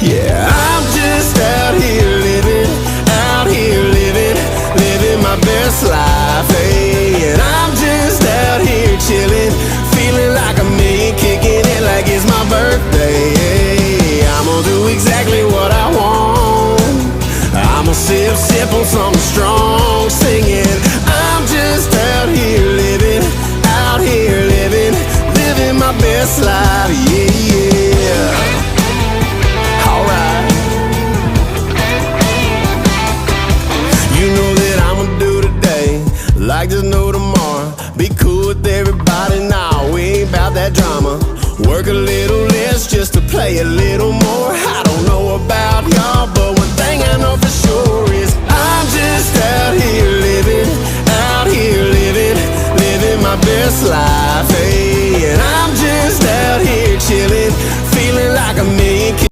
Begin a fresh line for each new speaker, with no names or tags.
Yeah, I'm just out here living, living my best life, hey. And I'm just out here chilling, feeling like a million, kicking it like it's my birthday, hey. I'm gonna do exactly what I want. I'm gonna sip on something strong, singing. I'm just out here living, living my best life, yeah, yeah. Alright. You know that I'ma do today like there's no tomorrow. Be cool with everybody now, we ain't about that drama. Work a little less just to play a little